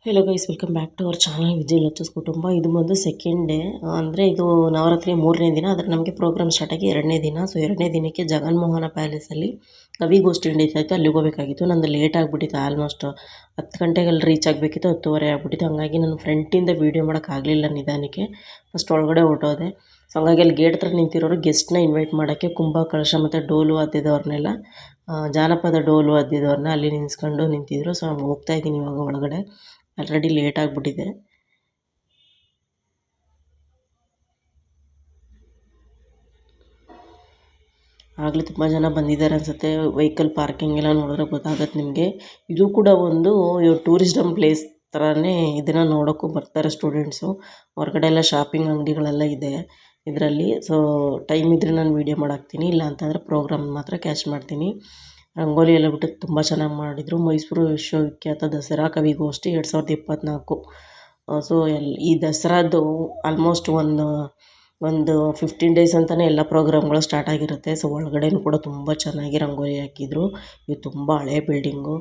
Hello guys, welcome back to our channel Vijay ಲಚ್ಚಸ್ ಕುಟುಂಬ. ಇದು ಬಂದು ಸೆಕೆಂಡ್ ಡೇ, ಅಂದರೆ ಇದು ನವರಾತ್ರಿ 3ನೇ ದಿನ. ಆದರೆ ನಮಗೆ ಪ್ರೋಗ್ರಾಮ್ ಸ್ಟಾರ್ಟ್ ಆಗಿ 2ನೇ ದಿನ. ಸೊ 2ನೇ ದಿನಕ್ಕೆ ಜಗನ್ಮೋಹನ ಪ್ಯಾಲೇಸಲ್ಲಿ ಕವಿಗೋಷ್ಠಿ ನಡೀತಾಯಿತ್ತು. ಅಲ್ಲಿಗೆ ಹೋಗಬೇಕಾಗಿತ್ತು. ನಂದು ಲೇಟ್ ಆಗಿಬಿಟ್ಟಿತ್ತು. ಆಲ್ಮೋಸ್ಟ್ 10 ಗಂಟೆಗೆ ಅಲ್ಲಿ ರೀಚ್ ಆಗಬೇಕಿತ್ತು. 10:30 ಆಗಿಬಿಟ್ಟಿತ್ತು. ಹಾಗಾಗಿ ನಾನು ಫ್ರಂಟಿಂದ ವೀಡಿಯೋ ಮಾಡೋಕ್ಕಾಗಲಿಲ್ಲ ನಿಧಾನಕ್ಕೆ. ಫಸ್ಟ್ ಒಳಗಡೆ ಹೊರಟೋದೆ. ಸೊ ಹಂಗಾಗಿ ಅಲ್ಲಿ ಗೇಟ್ ಹತ್ರ ನಿಂತಿರೋರು ಗೆಸ್ಟ್ನ ಇನ್ವೈಟ್ ಮಾಡೋಕ್ಕೆ ಕುಂಭ ಕಳಶ ಮತ್ತು ಡೋಲು ಅದ್ದಿದವ್ರನ್ನೆಲ್ಲ, ಜಾನಪದ ಡೋಲು ಅದ್ದಿದವ್ರನ್ನ ಅಲ್ಲಿ ನಿಂತಿದ್ರು. ಸೊ ಹೋಗ್ತಾಯಿದ್ದೀನಿ ಇವಾಗ ಒಳಗಡೆ. ಆಲ್ರೆಡಿ ಲೇಟ್ ಆಗಿಬಿಟ್ಟಿದೆ. ಆಗಲೇ ತುಂಬ ಜನ ಬಂದಿದ್ದಾರೆ ಅನಿಸುತ್ತೆ. ವೆಹಿಕಲ್ ಪಾರ್ಕಿಂಗ್ ಎಲ್ಲ ನೋಡಿದ್ರೆ ಗೊತ್ತಾಗತ್ತೆ ನಿಮಗೆ. ಇದು ಕೂಡ ಒಂದು ಟೂರಿಸಮ್ ಪ್ಲೇಸ್ ಥರನೇ. ಇದನ್ನು ನೋಡೋಕ್ಕೂ ಬರ್ತಾರೆ ಸ್ಟೂಡೆಂಟ್ಸು. ಹೊರಗಡೆ ಎಲ್ಲ ಶಾಪಿಂಗ್ ಅಂಗಡಿಗಳೆಲ್ಲ ಇದೆ ಇದರಲ್ಲಿ. ಸೊ ಟೈಮ್ ಇದ್ದರೆ ನಾನು ವೀಡಿಯೋ ಮಾಡಾಕ್ತೀನಿ, ಇಲ್ಲ ಅಂತಂದರೆ ಪ್ರೋಗ್ರಾಮ್ ಮಾತ್ರ ಕ್ಯಾಚ್ ಮಾಡ್ತೀನಿ. ರಂಗೋಲಿ ಎಲ್ಲ ಬಿಟ್ಟು ತುಂಬ ಚೆನ್ನಾಗಿ ಮಾಡಿದರು. ಮೈಸೂರು ವಿಶ್ವವಿಖ್ಯಾತ ದಸರಾ ಕವಿಗೋಷ್ಠಿ 2024. ಸೊ ಈ ದಸರಾದ್ದು ಆಲ್ಮೋಸ್ಟ್ ಒಂದು 15 ಡೇಸ್ ಅಂತಲೇ ಎಲ್ಲ ಪ್ರೋಗ್ರಾಮ್ಗಳು ಸ್ಟಾರ್ಟ್ ಆಗಿರುತ್ತೆ. ಸೊ ಒಳಗಡೆನೂ ಕೂಡ ತುಂಬ ಚೆನ್ನಾಗಿ ರಂಗೋಲಿ ಹಾಕಿದ್ರು. ಇದು ತುಂಬ ಹಳೆ ಬಿಲ್ಡಿಂಗು,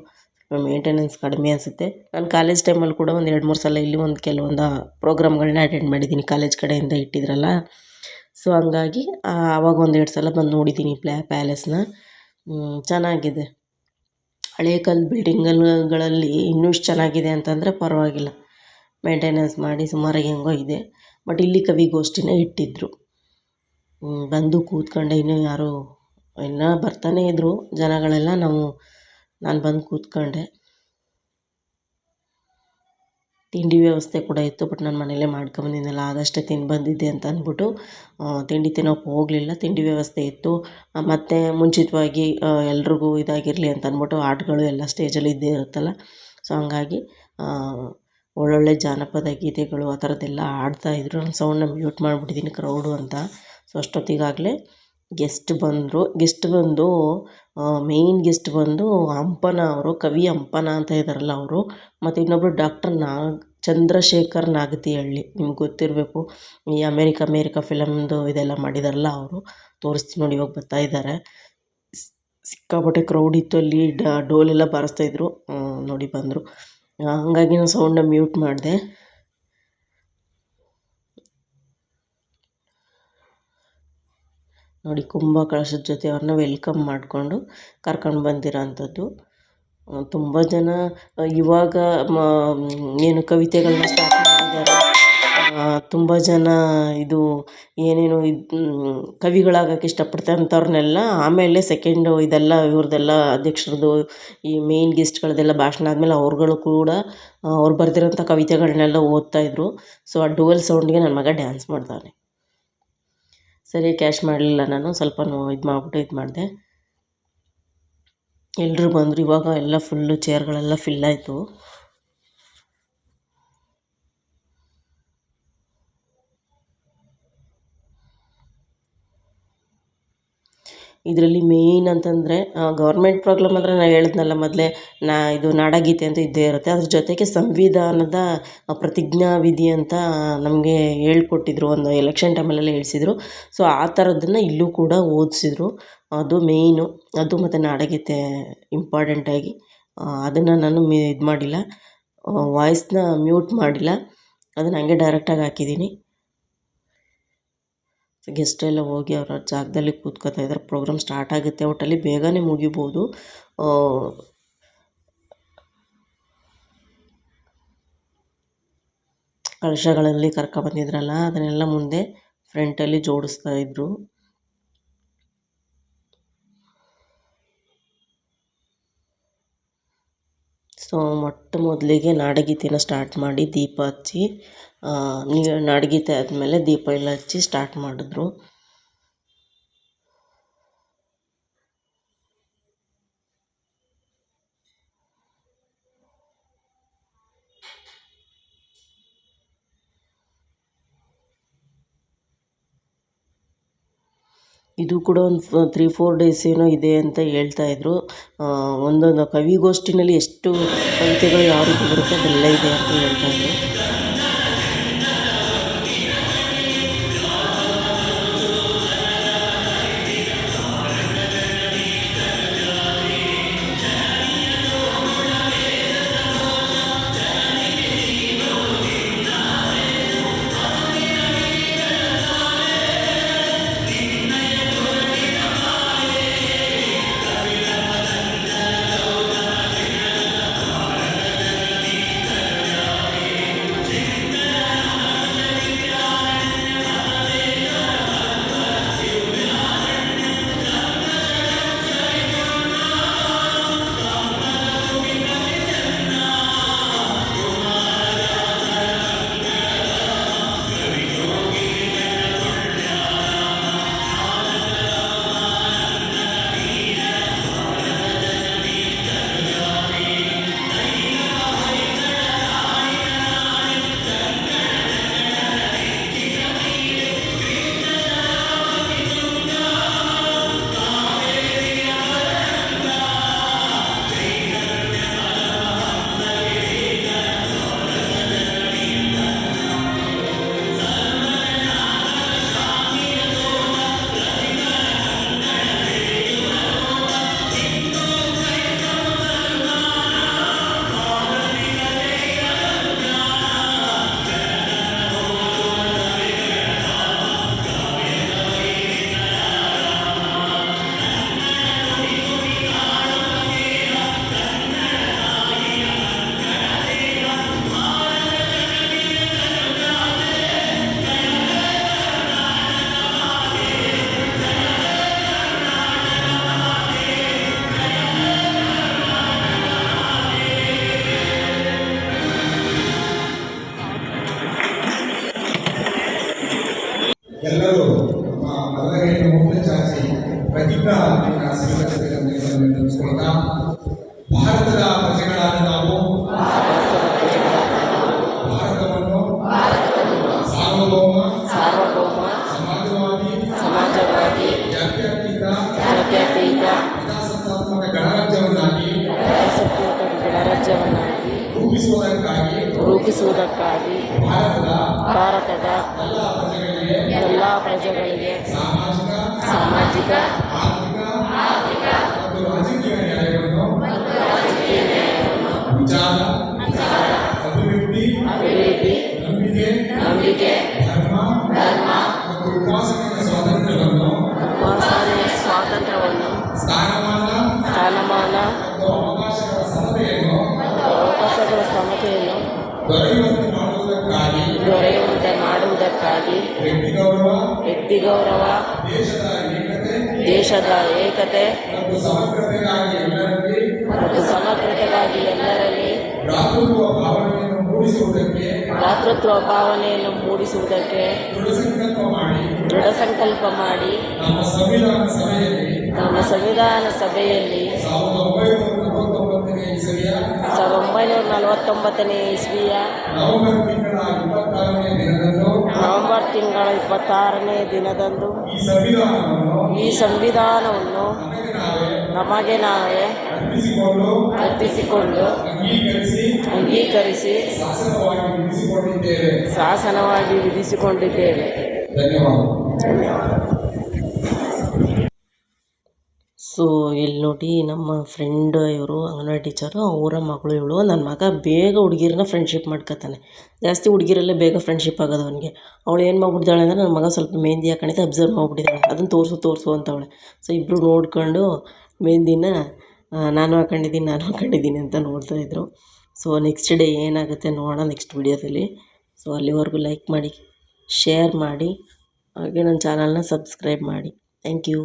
ಮೇಂಟೆನೆನ್ಸ್ ಕಡಿಮೆ ಅನಿಸುತ್ತೆ. ನಾನು ಕಾಲೇಜ್ ಟೈಮಲ್ಲಿ ಕೂಡ ಒಂದು 2-3 ಸಲ ಇಲ್ಲಿ ಕೆಲವೊಂದು ಪ್ರೋಗ್ರಾಮ್ಗಳನ್ನ ಅಟೆಂಡ್ ಮಾಡಿದ್ದೀನಿ, ಕಾಲೇಜ್ ಕಡೆಯಿಂದ ಇಟ್ಟಿದ್ರಲ್ಲ. ಸೊ ಹಂಗಾಗಿ ಆವಾಗ 1-2 ಸಲ ಬಂದು ನೋಡಿದ್ದೀನಿ ಪ್ಯಾಲೇಸ್ನ. ಚೆನ್ನಾಗಿದೆ. ಹಳೆ ಕಾಲದ ಬಿಲ್ಡಿಂಗ್ಗಳಲ್ಲಿ ಇನ್ನೂ ಇಷ್ಟು ಚೆನ್ನಾಗಿದೆ ಅಂತಂದರೆ ಪರವಾಗಿಲ್ಲ. ಮೇಂಟೆನೆನ್ಸ್ ಮಾಡಿ ಸುಮಾರಾಗಿ ಹೆಂಗೋ ಇದೆ. ಬಟ್ ಇಲ್ಲಿ ಕವಿಗೋಷ್ಠಿನ ಇಟ್ಟಿದ್ದರು. ಬಂದು ಕೂತ್ಕೊಂಡೆ. ಇನ್ನೂ ಬರ್ತಾನೇ ಇದ್ದರು ಜನಗಳೆಲ್ಲ. ನಾನು ಬಂದು ಕೂತ್ಕೊಂಡೆ. ತಿಂಡಿ ವ್ಯವಸ್ಥೆ ಕೂಡ ಇತ್ತು. ಬಟ್ ನಾನು ಮನೇಲೇ ಮಾಡ್ಕೊಂಬಂದಿದ್ದೆನಲ್ಲ, ಆದಷ್ಟೇ ತಿಂದು ಬಂದಿದ್ದೆ ಅಂತ ಅಂದ್ಬಿಟ್ಟು ತಿಂಡಿ ತಿನ್ನೋಕೆ ಹೋಗಲಿಲ್ಲ. ತಿಂಡಿ ವ್ಯವಸ್ಥೆ ಇತ್ತು. ಮತ್ತು ಮುಂಚಿತವಾಗಿ ಎಲ್ರಿಗೂ ಇದಾಗಿರಲಿ ಅಂತ ಅಂದ್ಬಿಟ್ಟು ಆಟಗಳು ಎಲ್ಲ ಸ್ಟೇಜಲ್ಲಿ ಇದ್ದೇ ಇರುತ್ತಲ್ಲ. ಸೊ ಹಂಗಾಗಿ ಒಳ್ಳೊಳ್ಳೆ ಜಾನಪದ ಗೀತೆಗಳು ಆ ಥರದ್ದೆಲ್ಲ ಆಡ್ತಾಯಿದ್ರು. ನಾನು ಸೌಂಡನ್ನ ಮ್ಯೂಟ್ ಮಾಡಿಬಿಟ್ಟಿದ್ದೀನಿ ಕ್ರೌಡು ಅಂತ. ಸೊ ಅಷ್ಟೊತ್ತಿಗಾಗಲೇ ಗೆಸ್ಟ್ ಬಂದು ಮೇಯ್ನ್ ಗೆಸ್ಟ್ ಬಂದು ಹಂಪನ ಅವರು, ಕವಿ ಹಂಪನ ಅಂತ ಇದ್ದಾರಲ್ಲ ಅವರು, ಮತ್ತು ಇನ್ನೊಬ್ಬರು ಡಾಕ್ಟರ್ ಚಂದ್ರಶೇಖರ್ ನಾಗತಿಹಳ್ಳಿ. ನಿಮ್ಗೆ ಗೊತ್ತಿರಬೇಕು, ಈ ಅಮೇರಿಕಾ ಫಿಲಮ್ದು ಇದೆಲ್ಲ ಮಾಡಿದಾರಲ್ಲ ಅವರು. ತೋರಿಸ್ತೀನಿ ನೋಡಿ, ಇವಾಗ ಬರ್ತಾಯಿದ್ದಾರೆ. ಸಿಕ್ಕಾಪಟ್ಟೆ ಕ್ರೌಡ್ ಇತ್ತು ಅಲ್ಲಿ. ಡೋಲೆಲ್ಲ ಬಾರಿಸ್ತಾಯಿದ್ರು. ನೋಡಿ ಬಂದರು. ಹಾಗಾಗಿ ನಾನು ಸೌಂಡನ್ನ ಮ್ಯೂಟ್ ಮಾಡಿದೆ. ನೋಡಿ, ಕುಂಭ ಕಳಶದ ಜೊತೆ ಅವ್ರನ್ನ ವೆಲ್ಕಮ್ ಮಾಡಿಕೊಂಡು ಕರ್ಕೊಂಡು ಬಂದಿರೋ ಅಂಥದ್ದು. ತುಂಬ ಜನ ಇವಾಗ ಏನು ಕವಿತೆಗಳನ್ನ ಸ್ಟಾರ್ಟ್ ಮಾಡಿದ್ದಾರೆ. ತುಂಬ ಜನ ಇದು ಏನೇನು ಕವಿಗಳಾಗಕ್ಕೆ ಇಷ್ಟಪಡ್ತಾರೆ ಅಂಥವ್ರನ್ನೆಲ್ಲ ಆಮೇಲೆ ಸೆಕೆಂಡು ಇದೆಲ್ಲ ಇವ್ರದ್ದೆಲ್ಲ ಅಧ್ಯಕ್ಷರದ್ದು ಈ ಮೇಯ್ನ್ ಗೆಸ್ಟ್ಗಳದ್ದೆಲ್ಲ ಭಾಷಣ ಆದಮೇಲೆ ಅವ್ರುಗಳು ಕೂಡ ಅವ್ರು ಬರೆದಿರೋಂಥ ಕವಿತೆಗಳನ್ನೆಲ್ಲ ಓದ್ತಾಯಿದ್ರು. ಸೊ ಆ ಡೋಲ್ ಸೌಂಡ್ಗೆ ನನ್ನ ಮಗ ಡ್ಯಾನ್ಸ್ ಮಾಡ್ತಾನೆ. ಸರಿ, ಕ್ಯಾಶ್ ಮಾಡಲಿಲ್ಲ ನಾನು. ಸ್ವಲ್ಪ ಇದು ಮಾಡಿದೆ. ಎಲ್ಲರೂ ಬಂದರು. ಇವಾಗ ಎಲ್ಲ ಫುಲ್ಲು ಚೇರ್ಗಳೆಲ್ಲ ಫಿಲ್ ಆಯಿತು. ಇದರಲ್ಲಿ ಮೇಯ್ನ್ ಅಂತಂದರೆ ಗೌರ್ಮೆಂಟ್ ಪ್ರೋಗ್ರಾಮ್ ಅಂದರೆ ನಾನು ಹೇಳಿದ್ನಲ್ಲ ಮೊದಲೇ, ಇದು ನಾಡಗೀತೆ ಅಂತ ಇದ್ದೇ ಇರುತ್ತೆ. ಅದ್ರ ಜೊತೆಗೆ ಸಂವಿಧಾನದ ಪ್ರತಿಜ್ಞಾ ವಿಧಿ ಅಂತ ನಮಗೆ ಹೇಳ್ಕೊಟ್ಟಿದ್ರು. ಒಂದು ಎಲೆಕ್ಷನ್ ಟೈಮಲ್ಲೆಲ್ಲ ಹೇಳಿಸಿದ್ರು. ಸೊ ಆ ಥರದ್ದನ್ನು ಇಲ್ಲೂ ಕೂಡ ಓದಿಸಿದ್ರು. ಅದು ಮೇಯ್ನು. ಅದು ಮತ್ತು ನಾಡಗೀತೆ ಇಂಪಾರ್ಟೆಂಟಾಗಿ. ಅದನ್ನು ನಾನು ಇದು ಮಾಡಿಲ್ಲ, ವಾಯ್ಸ್ನ ಮ್ಯೂಟ್ ಮಾಡಿಲ್ಲ. ಅದನ್ನು ಹಂಗೆ ಡೈರೆಕ್ಟಾಗಿ ಹಾಕಿದ್ದೀನಿ. ಗೆಸ್ಟ್ ಎಲ್ಲ ಹೋಗಿ ಅವ್ರ ಜಾಗದಲ್ಲಿ ಕೂತ್ಕೋತಾ ಇದ್ದಾರೆ. ಪ್ರೋಗ್ರಾಮ್ ಸ್ಟಾರ್ಟ್ ಆಗುತ್ತೆ. ಒಟ್ಟಲ್ಲಿ ಬೇಗನೆ ಮುಗಿಬೋದು. ಕಳಶಗಳಲ್ಲಿ ಕರ್ಕೊಬಂದಿದ್ರಲ್ಲ, ಅದನ್ನೆಲ್ಲ ಮುಂದೆ ಫ್ರಂಟಲ್ಲಿ ಜೋಡಿಸ್ತಾ ಇದ್ರು. ಸೊ ಮೊದಲಿಗೆ ನಾಡಗೀತೆನ ಸ್ಟಾರ್ಟ್ ಮಾಡಿ ದೀಪ ಹಚ್ಚಿ, ನಾಡಗೀತೆ ಆದಮೇಲೆ ದೀಪ ಎಲ್ಲ ಹಚ್ಚಿ ಸ್ಟಾರ್ಟ್ ಮಾಡಿದ್ರು. ಇದು ಕೂಡ ಒಂದು 3-4 ಡೇಸ್ ಏನೋ ಇದೆ ಅಂತ ಹೇಳ್ತಾಯಿದ್ರು. ಒಂದೊಂದು ಕವಿಗೋಷ್ಠಿನಲ್ಲಿ ಎಷ್ಟು ಕವಿತೆಗಳು ಯಾವ ರೀತಿ ಬರುತ್ತೆ ಅದೆಲ್ಲ ಇದೆ ಅಂತ ಹೇಳ್ತಾಯಿದ್ರು. ರೂಪಿಸುವುದಕ್ಕಾಗಿ ಭಾರತದ ಎಲ್ಲ ಪ್ರಜೆಗಳಿಗೆ ಸಾಮಾಜಿಕ ಅಭಿವೃದ್ಧಿ ನಂಬಿಕೆ ಧರ್ಮ ಉಪಾಸನೆಯ ಸ್ವಾತಂತ್ರ್ಯವನ್ನು ಸ್ಥಾನಮಾನ ಅವಕಾಶಗಳ ಸಮತೆಯನ್ನು ದೊರೆಯುವಂತೆ ಮಾಡುವುದಕ್ಕಾಗಿ ವ್ಯಕ್ತಿ ಗೌರವ ದೇಶದ ಏಕತೆ ಮತ್ತು ಸಮಗ್ರತೆಗಾಗಿ ಎಲ್ಲರಲ್ಲಿ ಭ್ರಾತೃತ್ವ ಭಾವನೆಯನ್ನು ಮೂಡಿಸುವುದಕ್ಕೆ ದೃಢ ಸಂಕಲ್ಪ ಮಾಡಿ ನಮ್ಮ ಸಂವಿಧಾನ ಸಭೆಯಲ್ಲಿ 1949ನೇ ಇಸ್ವಿಯ ನವೆಂಬರ್ ತಿಂಗಳ 26ನೇ ದಿನದಂದು ಈ ಸಂವಿಧಾನವನ್ನು ನಮಗೆ ನಾವೇ ಅರ್ಪಿಸಿಕೊಂಡು ಅಂಗೀಕರಿಸಿ ಶಾಸನವಾಗಿ ವಿಧಿಸಿಕೊಂಡಿದ್ದೇವೆ. ಧನ್ಯವಾದ. ಸೊ ಇಲ್ಲಿ ನೋಡಿ ನಮ್ಮ ಫ್ರೆಂಡ್ ಇವರು ಅಂಗನವಾಡಿ ಟೀಚರು, ಅವರ ಮಗಳು ಇವಳು. ನನ್ನ ಮಗ ಬೇಗ ಹುಡುಗಿರನ್ನ ಫ್ರೆಂಡ್ಶಿಪ್ ಮಾಡ್ಕೊತಾನೆ. ಜಾಸ್ತಿ ಹುಡುಗಿರಲ್ಲೇ ಬೇಗ ಫ್ರೆಂಡ್ಶಿಪ್ ಆಗೋದು ಅವನಿಗೆ. ಅವಳು ಏನು ಮಾಡ್ಬಿಟ್ಟಿದ್ದಾಳೆ ಅಂದರೆ, ನನ್ನ ಮಗ ಸ್ವಲ್ಪ ಮೆಹಂದಿ ಹಾಕೊಂಡಿದ್ದೆ ಅಬ್ಸರ್ವ್ ಮಾಡ್ಬಿಟ್ಟಿದ್ದಾಳೆ. ಅದನ್ನು ತೋರಿಸು ಅಂತವಳೆ. ಸೊ ಇಬ್ಬರು ನೋಡ್ಕೊಂಡು ಮೆಹಂದಿನ ನಾನು ಹಾಕೊಂಡಿದ್ದೀನಿ ಅಂತ ನೋಡ್ತಾಯಿದ್ರು. ಸೊ ನೆಕ್ಸ್ಟ್ ಡೇ ಏನಾಗುತ್ತೆ ನೋಡೋಣ ನೆಕ್ಸ್ಟ್ ವಿಡಿಯೋದಲ್ಲಿ. ಸೊ ಅಲ್ಲಿವರೆಗೂ ಲೈಕ್ ಮಾಡಿ, ಶೇರ್ ಮಾಡಿ, ಹಾಗೆ ನನ್ನ ಚಾನಲ್ನ ಸಬ್ಸ್ಕ್ರೈಬ್ ಮಾಡಿ. Thank you.